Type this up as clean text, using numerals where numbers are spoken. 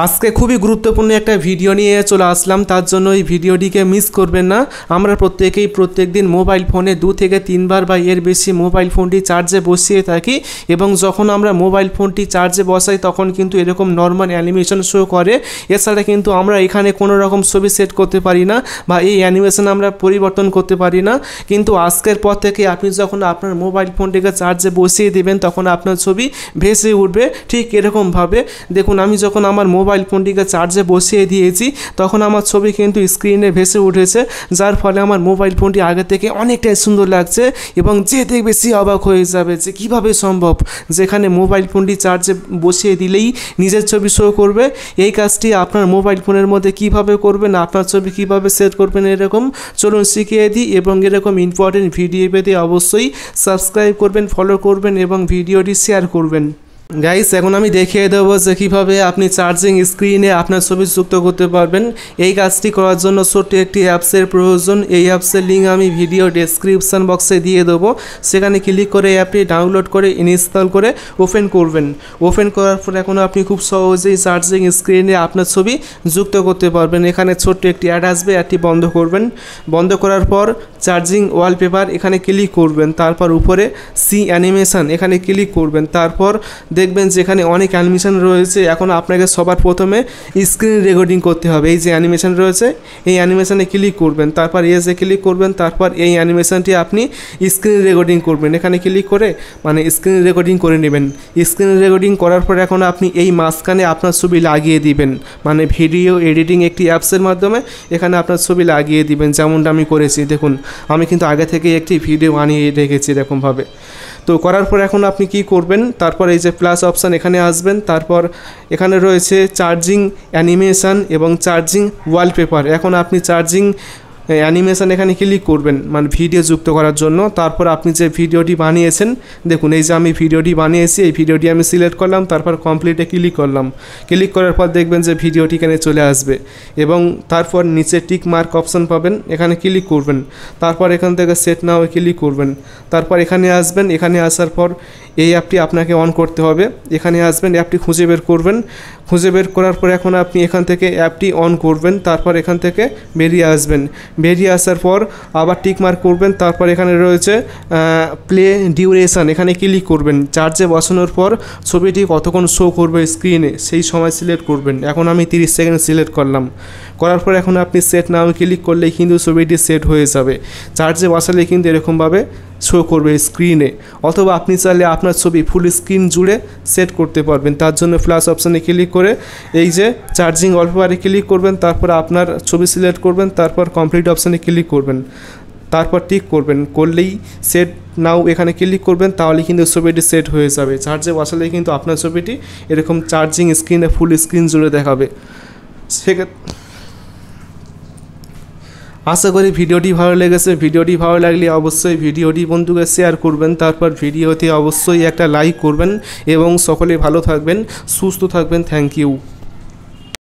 আজকে খুবই গুরুত্বপূর্ণ একটা ভিডিও নিয়ে চলে আসলাম, তার জন্য এই ভিডিওটিকে মিস করবেন না। আমরা প্রত্যেকদিন মোবাইল ফোনে 2 থেকে 3 বার বা এর বেশি মোবাইল ফোনটি চার্জে বসিয়ে থাকি এবং যখন আমরা মোবাইল ফোনটি চার্জে বসাই তখন কিন্তু এরকম নর্মাল অ্যানিমেশন শো করে। এছাড়া কিন্তু আমরা এখানে কোনো রকম ছবি সেট করতে পারি না বা এই অ্যানিমেশন আমরা পরিবর্তন করতে পারি না। কিন্তু আজকের পর থেকে আপনি যখন আপনার মোবাইল ফোনটিকে চার্জে বসিয়ে দেবেন তখন আপনার ছবি ভেসে উঠবে ঠিক এরকমভাবে। দেখুন, আমি যখন আমার মোবাইল ফোনটিকে চার্জে বসিয়ে দিয়েছি তখন আমার ছবি কিন্তু স্ক্রিনে ভেসে উঠেছে, যার ফলে আমার মোবাইল ফোনটি আগে থেকে অনেকটাই সুন্দর লাগছে এবং যে দেখবে সে অবাক হয়ে যাবে যে কীভাবে সম্ভব যেখানে মোবাইল ফোনটি চার্জে বসিয়ে দিলেই নিজের ছবি শো করবে। এই কাজটি আপনার মোবাইল ফোনের মধ্যে কিভাবে করবেন, আপনার ছবি কিভাবে সেট করবেন এরকম চলুন শিখিয়ে দিই। এবং এরকম ইম্পর্টেন্ট ভিডিও পেতে অবশ্যই সাবস্ক্রাইব করবেন, ফলো করবেন এবং ভিডিওটি শেয়ার করবেন। গাইস, এখন আমি দেখিয়ে দেবো যে কীভাবে আপনি চার্জিং স্ক্রিনে আপনার ছবি যুক্ত করতে পারবেন। এই কাজটি করার জন্য ছোট্ট একটি অ্যাপসের প্রয়োজন। এই অ্যাপসের লিঙ্ক আমি ভিডিও ডেসক্রিপশান বক্সে দিয়ে দেবো। সেখানে ক্লিক করে অ্যাপটি ডাউনলোড করে ইনস্টল করে ওপেন করবেন। ওপেন করার পর এখন আপনি খুব সহজেই চার্জিং স্ক্রিনে আপনার ছবি যুক্ত করতে পারবেন। এখানে ছোট্ট একটি অ্যাড আসবে, অ্যাডটি বন্ধ করবেন। বন্ধ করার পর চার্জিং ওয়ালপেপার এখানে ক্লিক করবেন। তারপর উপরে সি অ্যানিমেশন এখানে ক্লিক করবেন। তারপর দেখবেন যেখানে অনেক অ্যানিমেশন রয়েছে। এখন আপনাকে সবার প্রথমে স্ক্রিন রেকর্ডিং করতে হবে। এই যে অ্যানিমেশন রয়েছে এই অ্যানিমেশনে ক্লিক করবেন, তারপর এসে ক্লিক করবেন, তারপর এই অ্যানিমেশনটি আপনি স্ক্রিন রেকর্ডিং করবেন। এখানে ক্লিক করে স্ক্রিন রেকর্ডিং করে নেবেন। স্ক্রিন রেকর্ডিং করার পর এখন আপনি এই মাঝখানে আপনার ছবি লাগিয়ে দিবেন, ভিডিও এডিটিং একটি অ্যাপসের মাধ্যমে এখানে আপনার ছবি লাগিয়ে দিবেন, যেমনটা আমি করেছি। দেখুন, আমি কিন্তু আগে থেকে একটি ভিডিও বানিয়ে রেখেছি এরকমভাবে। তো করার পর এখন আপনি কি করবেন, তারপর এই যে প্লাস অপশান এখানে আসবেন। তারপর এখানে রয়েছে চার্জিং অ্যানিমেশন এবং চার্জিং ওয়ালপেপার। এখন আপনি চার্জিং অ্যানিমেশন এখানে ক্লিক করবেন ভিডিও যুক্ত করার জন্য। তারপর আপনি যে ভিডিওটি বানিয়েছেন, দেখুন এই যে আমি ভিডিওটি বানিয়েছি, এই ভিডিওটি আমি সিলেক্ট করলাম, তারপর কমপ্লিটে ক্লিক করলাম। ক্লিক করার পর দেখবেন যে ভিডিওটি এখানে চলে আসবে এবং তারপর নিচে টিক মার্ক অপশান পাবেন, এখানে ক্লিক করবেন। তারপর এখান থেকে সেট নাও ক্লিক করবেন। তারপর এখানে আসবেন। এখানে আসার পর এই অ্যাপটি আপনাকে অন করতে হবে। এখানে আসবেন, অ্যাপটি খুঁজে বের করবেন। খুঁজে বের করার পর এখন আপনি এখান থেকে অ্যাপটি অন করবেন। তারপর এখান থেকে বেরিয়ে আসবেন। বেরিয়ে আসার পর আবার টিক মার্ক করবেন। তারপর এখানে রয়েছে প্লে ডিউরেশন, এখানে ক্লিক করবেন। চার্জে বসানোর পর ছবিটি কতক্ষণ শো করবে স্ক্রিনে সেই সময় সিলেক্ট করবেন। এখন আমি 30 সেকেন্ড সিলেক্ট করলাম। করার পর এখন আপনি সেট নাও ক্লিক করলেই কিন্তু ছবিটি সেট হয়ে যাবে। চার্জে বসালে কিন্তু এরকমভাবে শো করবে স্ক্রিনে। অথবা আপনি চাইলে আপনার ছবি ফুল স্ক্রিন জুড়ে সেট করতে পারবেন। তার জন্য প্লাস অপশানে ক্লিক করে এই যে চার্জিং ওয়ালপেপারে ক্লিক করবেন। তারপর আপনার ছবি সিলেক্ট করবেন। তারপর কমপ্লিট অপশানে ক্লিক করবেন। তারপর টিক করবেন, করলেই সেট নাও এখানে ক্লিক করবেন। তাহলে কিন্তু ছবিটি সেট হয়ে যাবে। চার্জে বসালে কিন্তু আপনার ছবিটি এরকম চার্জিং স্ক্রিনে ফুল স্ক্রিন জুড়ে দেখাবে। আশা করি ভিডিওটি ভালো লেগেছে। ভিডিওটি ভালো লাগলে অবশ্যই ভিডিওটি বন্ধুকে শেয়ার করবেন। তারপর ভিডিওতে অবশ্যই একটা লাইক করবেন এবং সকলে ভালো থাকবেন, সুস্থ থাকবেন। Thank you.